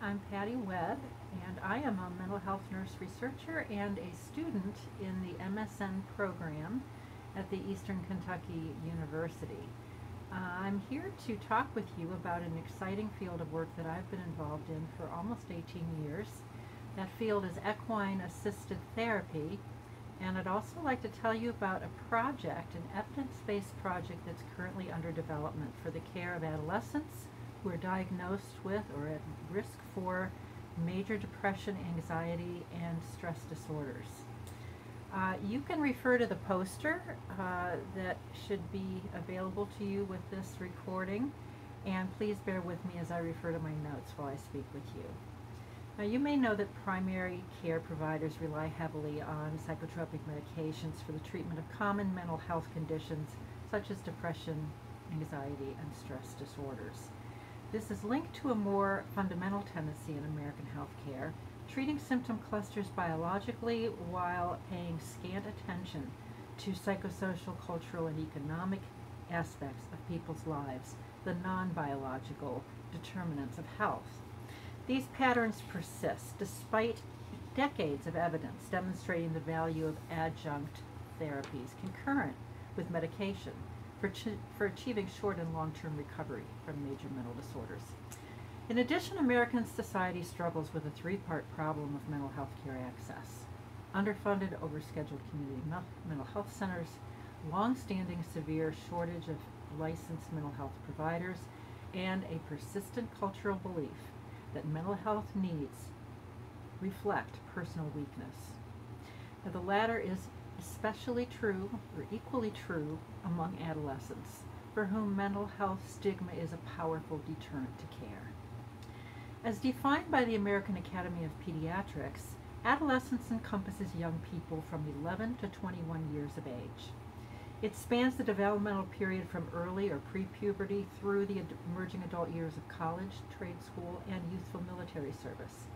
I'm Patty Webb, and I am a mental health nurse researcher and a student in the MSN program at the Eastern Kentucky University. I'm here to talk with you about an exciting field of work that I've been involved in for almost 18 years. That field is equine assisted therapy, and I'd also like to tell you about a project, an evidence-based project that's currently under development for the care of adolescents who are diagnosed with or at risk for major depression, anxiety, and stress disorders. You can refer to the poster that should be available to you with this recording, and please bear with me as I refer to my notes while I speak with you. Now, you may know that primary care providers rely heavily on psychotropic medications for the treatment of common mental health conditions such as depression, anxiety, and stress disorders. This is linked to a more fundamental tendency in American healthcare, treating symptom clusters biologically while paying scant attention to psychosocial, cultural, and economic aspects of people's lives, the non-biological determinants of health. These patterns persist despite decades of evidence demonstrating the value of adjunct therapies concurrent with medication for achieving short and long-term recovery from major mental disorders. In addition, American society struggles with a three-part problem of mental health care access: underfunded, overscheduled community mental health centers, long-standing severe shortage of licensed mental health providers, and a persistent cultural belief that mental health needs reflect personal weakness. Now, the latter is especially true, or equally true, among adolescents, for whom mental health stigma is a powerful deterrent to care. As defined by the American Academy of Pediatrics, adolescence encompasses young people from 11 to 21 years of age. It spans the developmental period from early or pre-puberty through the emerging adult years of college, trade school, and youthful military service.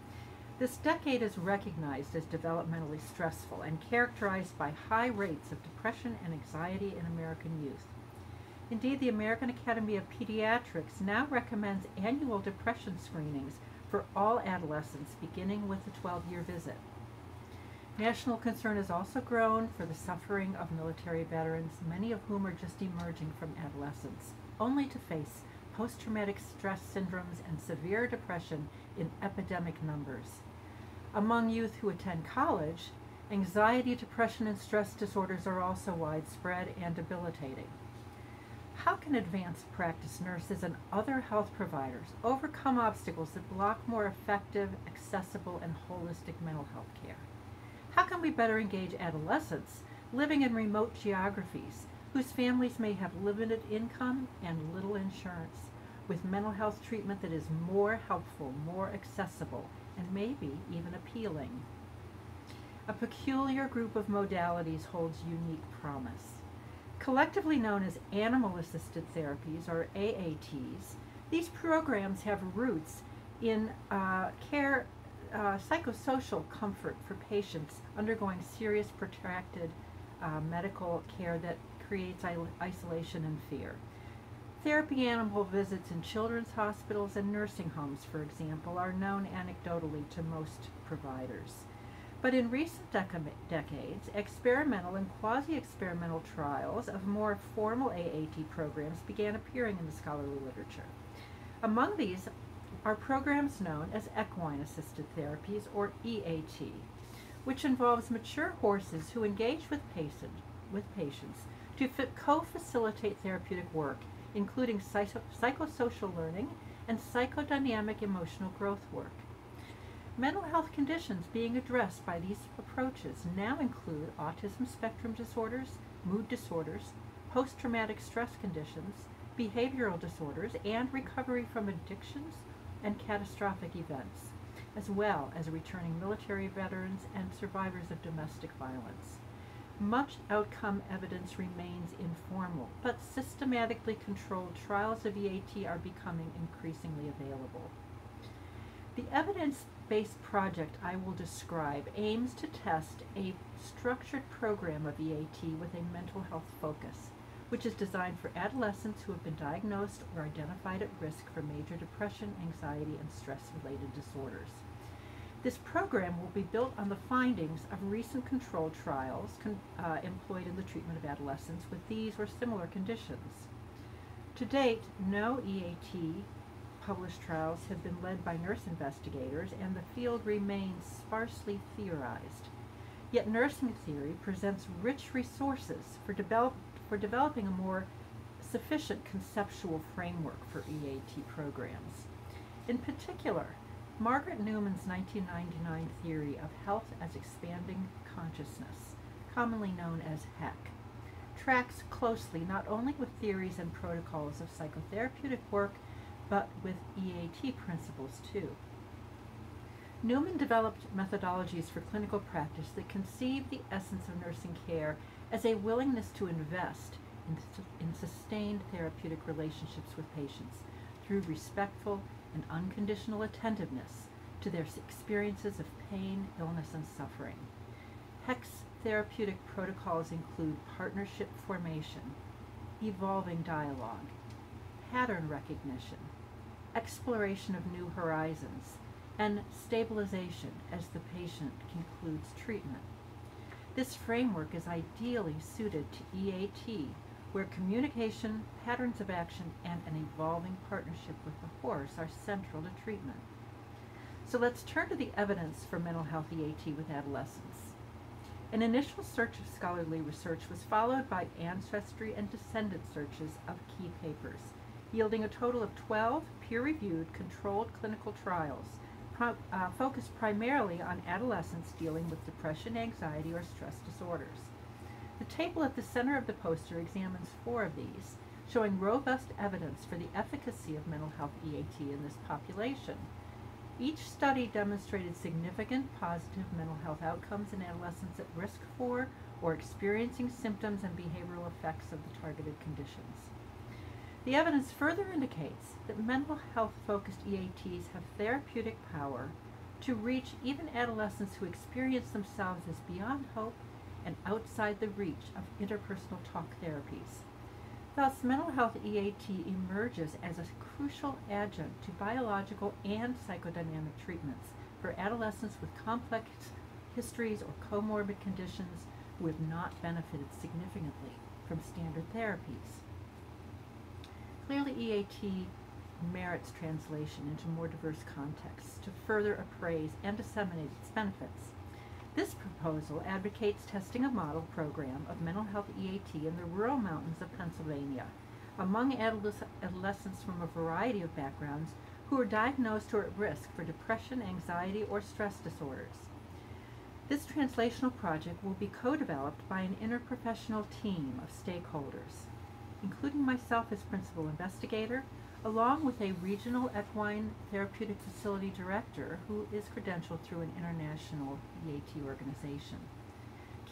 This decade is recognized as developmentally stressful and characterized by high rates of depression and anxiety in American youth. Indeed, the American Academy of Pediatrics now recommends annual depression screenings for all adolescents beginning with the 12-year visit. National concern has also grown for the suffering of military veterans, many of whom are just emerging from adolescence, only to face post-traumatic stress syndromes and severe depression in epidemic numbers. Among youth who attend college, anxiety, depression, and stress disorders are also widespread and debilitating. How can advanced practice nurses and other health providers overcome obstacles that block more effective, accessible, and holistic mental health care? How can we better engage adolescents living in remote geographies whose families may have limited income and little insurance with mental health treatment that is more helpful, more accessible, and maybe even appealing? A peculiar group of modalities holds unique promise. Collectively known as animal-assisted therapies, or AATs, these programs have roots in psychosocial comfort for patients undergoing serious, protracted medical care that creates isolation and fear. Therapy animal visits in children's hospitals and nursing homes, for example, are known anecdotally to most providers. But in recent decades, experimental and quasi-experimental trials of more formal AAT programs began appearing in the scholarly literature. Among these are programs known as equine-assisted therapies, or EAT, which involves mature horses who engage with patients to co-facilitate therapeutic work, including psychosocial learning and psychodynamic emotional growth work. Mental health conditions being addressed by these approaches now include autism spectrum disorders, mood disorders, post-traumatic stress conditions, behavioral disorders, and recovery from addictions and catastrophic events, as well as returning military veterans and survivors of domestic violence. Much outcome evidence remains informal, but systematically controlled trials of EAT are becoming increasingly available. The evidence-based project I will describe aims to test a structured program of EAT with a mental health focus, which is designed for adolescents who have been diagnosed or identified at risk for major depression, anxiety, and stress-related disorders. This program will be built on the findings of recent controlled trials employed in the treatment of adolescents with these or similar conditions. To date, no EAT published trials have been led by nurse investigators, and the field remains sparsely theorized. Yet nursing theory presents rich resources for developing a more sufficient conceptual framework for EAT programs. In particular, Margaret Newman's 1999 theory of health as expanding consciousness, commonly known as HEC, tracks closely not only with theories and protocols of psychotherapeutic work, but with EAT principles too. Newman developed methodologies for clinical practice that conceive the essence of nursing care as a willingness to invest in sustained therapeutic relationships with patients through respectful and unconditional attentiveness to their experiences of pain, illness, and suffering. HEC's therapeutic protocols include partnership formation, evolving dialogue, pattern recognition, exploration of new horizons, and stabilization as the patient concludes treatment. This framework is ideally suited to EAT, where communication, patterns of action, and an evolving partnership with the horse are central to treatment. So let's turn to the evidence for mental health EAT with adolescents. An initial search of scholarly research was followed by ancestry and descendant searches of key papers, yielding a total of 12 peer-reviewed controlled clinical trials focused primarily on adolescents dealing with depression, anxiety, or stress disorders. The table at the center of the poster examines 4 of these, showing robust evidence for the efficacy of mental health EAT in this population. Each study demonstrated significant positive mental health outcomes in adolescents at risk for or experiencing symptoms and behavioral effects of the targeted conditions. The evidence further indicates that mental health-focused EATs have therapeutic power to reach even adolescents who experience themselves as beyond hope and outside the reach of interpersonal talk therapies. Thus, mental health EAT emerges as a crucial adjunct to biological and psychodynamic treatments for adolescents with complex histories or comorbid conditions who have not benefited significantly from standard therapies. Clearly, EAT merits translation into more diverse contexts to further appraise and disseminate its benefits. This proposal advocates testing a model program of mental health EAT in the rural mountains of Pennsylvania among adolescents from a variety of backgrounds who are diagnosed or at risk for depression, anxiety, or stress disorders. This translational project will be co-developed by an interprofessional team of stakeholders, including myself as principal investigator, along with a regional equine therapeutic facility director who is credentialed through an international EAT organization.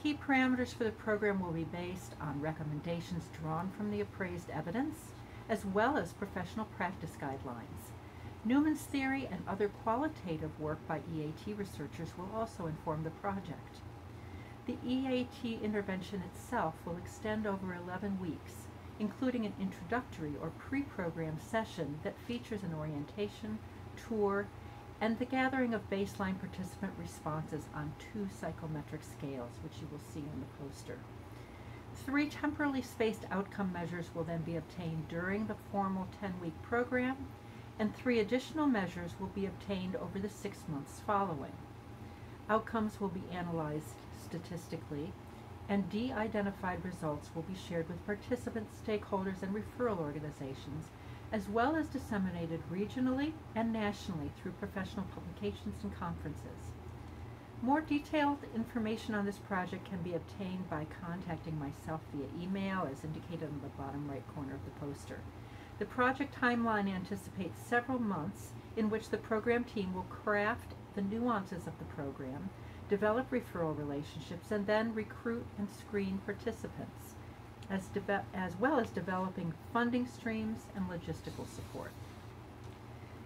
Key parameters for the program will be based on recommendations drawn from the appraised evidence, as well as professional practice guidelines. Newman's theory and other qualitative work by EAT researchers will also inform the project. The EAT intervention itself will extend over 11 weeks, including an introductory or pre-programmed session that features an orientation, tour, and the gathering of baseline participant responses on 2 psychometric scales, which you will see in the poster. 3 temporally spaced outcome measures will then be obtained during the formal 10-week program, and 3 additional measures will be obtained over the 6 months following. Outcomes will be analyzed statistically, and de-identified results will be shared with participants, stakeholders, and referral organizations, as well as disseminated regionally and nationally through professional publications and conferences. More detailed information on this project can be obtained by contacting myself via email, as indicated in the bottom right corner of the poster. The project timeline anticipates several months in which the program team will craft the nuances of the program, develop referral relationships, and then recruit and screen participants, as well as developing funding streams and logistical support.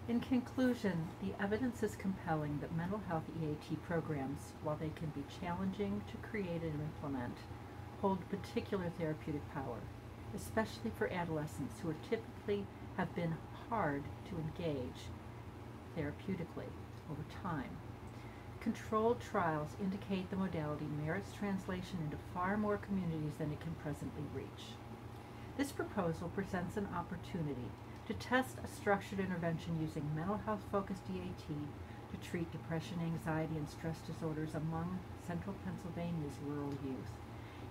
In conclusion, the evidence is compelling that mental health EAT programs, while they can be challenging to create and implement, hold particular therapeutic power. especially for adolescents who are typically have been hard to engage therapeutically over time. Controlled trials indicate the modality merits translation into far more communities than it can presently reach. This proposal presents an opportunity to test a structured intervention using mental health-focused EAT to treat depression, anxiety, and stress disorders among central Pennsylvania's rural youth.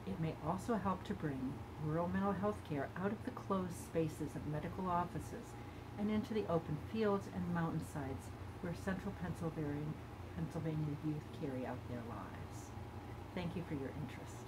It may also help to bring rural mental health care out of the closed spaces of medical offices and into the open fields and mountainsides where central Pennsylvania youth carry out their lives. Thank you for your interest.